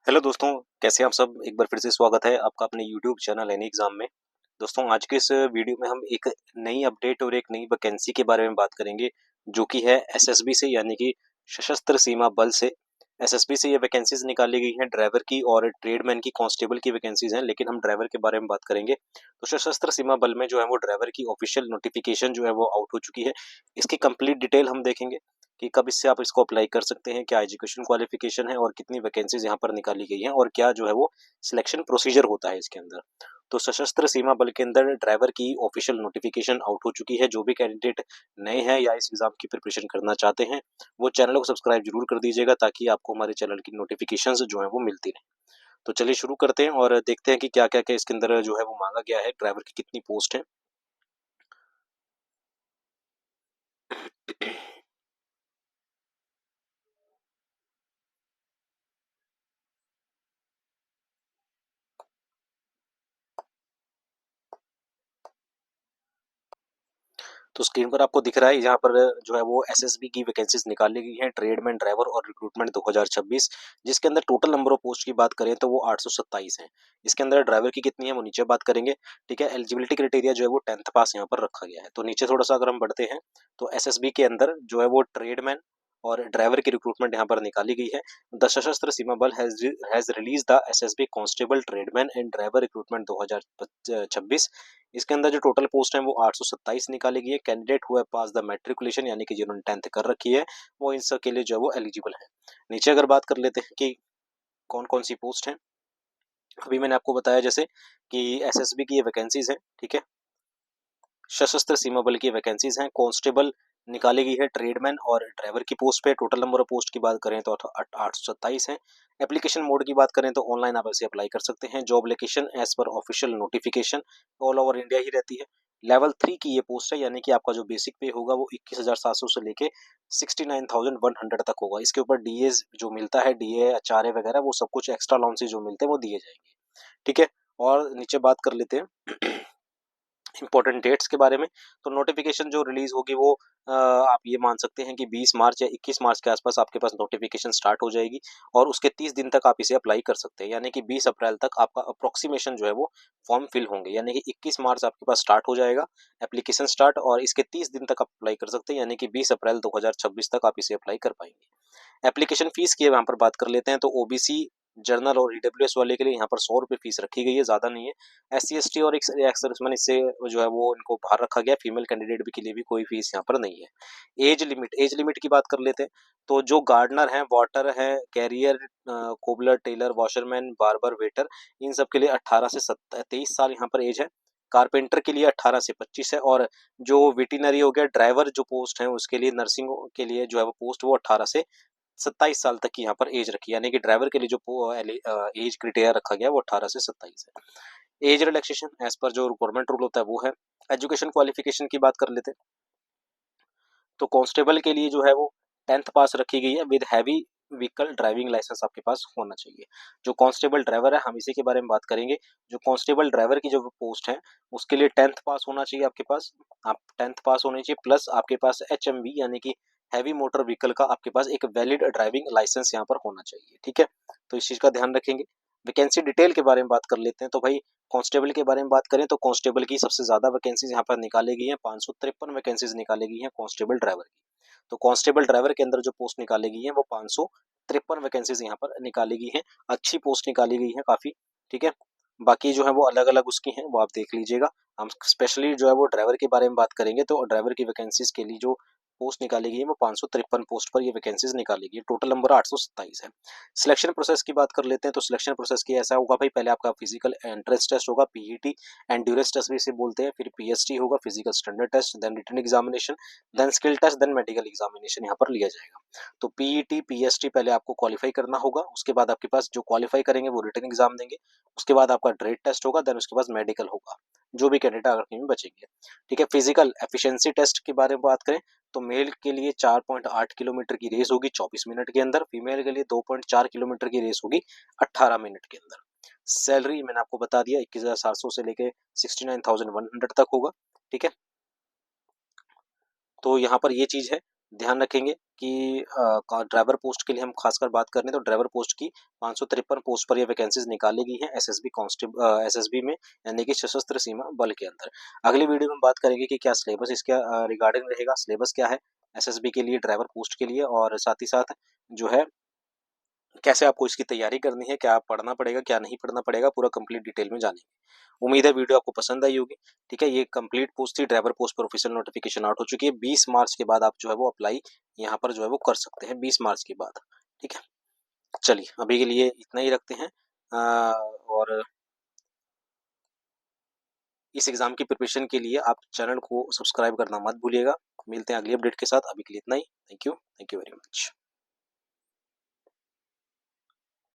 Hello दोस्तों, कैसे हैं आप सब। एक बार फिर से स्वागत है आपका अपने यूट्यूब चैनल एनी एग्जाम में। दोस्तों, आज के इस वीडियो में हम एक नई अपडेट और एक नई वैकेंसी के बारे में बात करेंगे, जो कि है एसएसबी से, यानी कि सशस्त्र सीमा बल से। एसएसबी से ये वैकेंसीज निकाली गई हैं ड्राइवर की और ट्रेडमैन की, कांस्टेबल की वैकेंसीज हैं, लेकिन हम ड्राइवर के बारे में बात करेंगे। तो सशस्त्र सीमा बल में जो है वो ड्राइवर की ऑफिशियल नोटिफिकेशन जो है वो आउट हो चुकी है। इसकी कंप्लीट डिटेल हम देखेंगे कि कब इससे आप इसको अप्लाई कर सकते हैं, क्या एजुकेशन क्वालिफिकेशन है और कितनी वैकेंसीज यहाँ पर निकाली गई हैं और क्या जो है वो सिलेक्शन प्रोसीजर होता है इसके अंदर। तो सशस्त्र सीमा बल के अंदर ड्राइवर की ऑफिशियल नोटिफिकेशन आउट हो चुकी है। जो भी कैंडिडेट नए हैं या इस एग्जाम की प्रिपरेशन करना चाहते हैं, वो चैनल को सब्सक्राइब जरूर कर दीजिएगा, ताकि आपको हमारे चैनल की नोटिफिकेशन जो है वो मिलती रहे। तो चलिए शुरू करते हैं और देखते हैं कि क्या क्या क्या इसके अंदर जो है वो मांगा गया है, ड्राइवर की कितनी पोस्ट है। तो स्क्रीन पर आपको दिख रहा है यहाँ पर जो है वो एसएसबी की वैकेंसीज निकाली गई हैं, ट्रेडमैन ड्राइवर और रिक्रूटमेंट 2026, जिसके अंदर टोटल नंबर ऑफ पोस्ट की बात करें तो वो 827 है। इसके अंदर ड्राइवर की कितनी है वो नीचे बात करेंगे। ठीक है, एलिजिबिलिटी क्राइटेरिया जो है वो 10th पास यहाँ पर रखा गया है। तो नीचे थोड़ा सा अगर हम बढ़ते हैं, तो एसएसबी के अंदर जो है वो ट्रेडमैन और ड्राइवर की रिक्रूटमेंट यहाँ पर निकाली गई है। द सशस्त्र सीमा बल has release the SSB constable tradesman and driver recruitment 2026। इसके अंदर जो टोटल पोस्ट है वो 827 निकाली गई है। कैंडिडेट हुए पास द मैट्रिकुलेशन, यानी कि जिन्होंने 10th कर रखी है, वो इन सब के लिए जो है वो एलिजिबल है। नीचे अगर बात कर लेते हैं कि कौन कौन सी पोस्ट है, अभी मैंने आपको बताया जैसे कि एसएसबी की ये वैकेंसीज है। ठीक है, सशस्त्र सीमा बल की वैकेंसीज हैं। कांस्टेबल निकाली गई है, ट्रेडमैन और ड्राइवर की पोस्ट पे। टोटल नंबर ऑफ पोस्ट की बात करें तो 827 है। एप्लीकेशन मोड की बात करें तो ऑनलाइन आप ऐसे अप्लाई कर सकते हैं। Job location as per official notification all over India ही रहती है। लेवल 3 की ये पोस्ट है, यानी कि आपका जो बेसिक पे होगा वो 21,700 से लेके 69,100 तक होगा। इसके ऊपर डीए जो मिलता है, डीए एचआरए वगैरह, वो सब कुछ एक्स्ट्रा अलाउंसेस जो मिलते हैं वो दिए जाएंगे। ठीक है, और नीचे बात कर लेते हैं इंपॉर्टेंट डेट्स के बारे में। तो नोटिफिकेशन जो रिलीज होगी वो आप ये मान सकते हैं कि 20 मार्च या 21 मार्च के आसपास आपके पास नोटिफिकेशन स्टार्ट हो जाएगी, और उसके 30 दिन तक आप इसे अप्लाई कर सकते हैं। यानी कि 20 अप्रैल तक आपका अप्रोक्सीमेशन जो है वो फॉर्म फिल होंगे। यानी कि 21 मार्च आपके पास स्टार्ट हो जाएगा एप्लीकेशन स्टार्ट, और इसके 30 दिन तक आप अप्लाई कर सकते हैं। यानी कि 20 अप्रैल 2026 तक आप इसे अप्लाई कर पाएंगे। एप्लीकेशन फीस की यहाँ पर बात कर लेते हैं, तो ओबीसी, जर्नल और ईडब्ल्यूएस वाले के लिए यहाँ पर 100 रुपये फीस रखी गई है, ज्यादा नहीं है। एससी एसटी और एक्स सर्विसमैन इससे जो है वो इनको बाहर रखा गया। फीमेल कैंडिडेट भी के लिए भी कोई फीस यहाँ पर नहीं है। एज लिमिट की बात कर लेते हैं, तो जो गार्डनर हैं, वाटर हैं, carrier, cobbler, tailor, washerman, barber, waiter, इन सब के लिए 18 से 23 साल यहाँ पर एज है। कारपेंटर के लिए 18 से 25 है, और जो वेटिनरी हो गया, ड्राइवर जो पोस्ट है उसके लिए, नर्सिंग के लिए जो है वो पोस्ट, वो 18 से 27 साल तक की यहाँ पर एज रखी है। यानी कि ड्राइवर के लिए जो एज क्राइटेरिया रखा गया वो 18 से 27 है। एज रिलैक्सेशन एज पर जो गवर्नमेंट रूल होता है वो है। एजुकेशन क्वालिफिकेशन की बात कर लेते हैं, तो कांस्टेबल के लिए जो है वो 10th पास रखी गई है with heavy vehicle driving licence आपके पास होना चाहिए। जो कांस्टेबल ड्राइवर है, हम इसी के बारे में बात करेंगे। जो कांस्टेबल ड्राइवर की जो पोस्ट है उसके लिए 10th पास होना चाहिए आपके पास। आप 10th पास होनी चाहिए, प्लस आपके पास एचएमवी यानी कि हैवी मोटर व्हीकल का आपके पास एक वैलिड ड्राइविंग लाइसेंस यहाँ पर होना चाहिए। ठीक है, तो इस चीज का ध्यान रखेंगे। वैकेंसी डिटेल के बारे में बात कर लेते हैं, तो भाई कांस्टेबल के बारे में बात करें तो कांस्टेबल की सबसे ज्यादा वैकेंसीज यहाँ पर निकाली गई हैं। 553 वैकेंसीज निकाली गई हैं कांस्टेबल ड्राइवर की। तो कांस्टेबल ड्राइवर के अंदर जो पोस्ट निकाली गई है वो 553 वैकेंसीज यहाँ पर निकाली गई है। अच्छी पोस्ट निकाली गई है काफी। ठीक है, बाकी जो है वो अलग अलग उसकी हैं, वो आप देख लीजिएगा। हम स्पेशली जो है वो ड्राइवर के बारे में बात करेंगे, तो ड्राइवर की वैकेंसीज के लिए जो पोस्ट निकाली गई है वो 553 पोस्ट पर ये वैकेंसीज निकाली गई है। टोटल नंबर 827 है। सिलेक्शन प्रोसेस की बात कर लेते हैं, तो सिलेक्शन प्रोसेस की ऐसा होगा भाई, पहले आपका फिजिकल एंट्रेंस टेस्ट होगा, पीईटी, एंड्योरेंस टेस्ट भी इसे बोलते हैं। फिर पीएसटी होगा, physical standard test, then written examination, then skill test, then medical examination यहाँ पर लिया जाएगा। तो पीईटी पीएसटी पहले आपको क्वालिफाई करना होगा, उसके बाद आपके पास जो क्वालिफाई करेंगे वो रिटन एग्जाम देंगे। उसके बाद आपका ट्रेड टेस्ट होगा, देन उसके बाद मेडिकल होगा, जो भी कैंडिडेट आगे में बचेंगे। ठीक है, फिजिकल एफिशिएंसी टेस्ट के बारे में बात करें, तो मेल के लिए 4.8 किलोमीटर की रेस होगी 24 मिनट के अंदर, फीमेल के लिए 2.4 किलोमीटर की रेस होगी 18 मिनट के अंदर। सैलरी मैंने आपको बता दिया, 21,700 से लेके 69,100 तक होगा। ठीक है, तो यहाँ पर ये चीज है, ध्यान रखेंगे कि ड्राइवर पोस्ट के लिए हम खासकर बात करें तो ड्राइवर पोस्ट की 553 पोस्ट पर ये वैकेंसीज निकाली गई है एसएसबी में, यानी कि सशस्त्र सीमा बल के अंदर। अगली वीडियो में बात करेंगे कि क्या सिलेबस इसके रिगार्डिंग रहेगा, सिलेबस क्या है एसएसबी के लिए, ड्राइवर पोस्ट के लिए, और साथ ही साथ जो है कैसे आपको इसकी तैयारी करनी है, क्या पढ़ना पड़ेगा क्या नहीं पढ़ना पड़ेगा, पूरा कंप्लीट डिटेल में जानेंगे। उम्मीद है वीडियो आपको पसंद आई होगी। ठीक है, ये कंप्लीट पोस्ट थी, ड्राइवर पोस्ट पर ऑफिशियल नोटिफिकेशन आउट हो चुकी है। 20 मार्च के बाद आप जो है वो अप्लाई यहाँ पर जो है वो कर सकते हैं, 20 मार्च के बाद। ठीक है, चलिए अभी के लिए इतना ही रखते हैं। और इस एग्जाम की प्रिपरेशन के लिए आप चैनल को सब्सक्राइब करना मत भूलिएगा। मिलते हैं अगली अपडेट के साथ, अभी के लिए इतना ही। Thank you very much.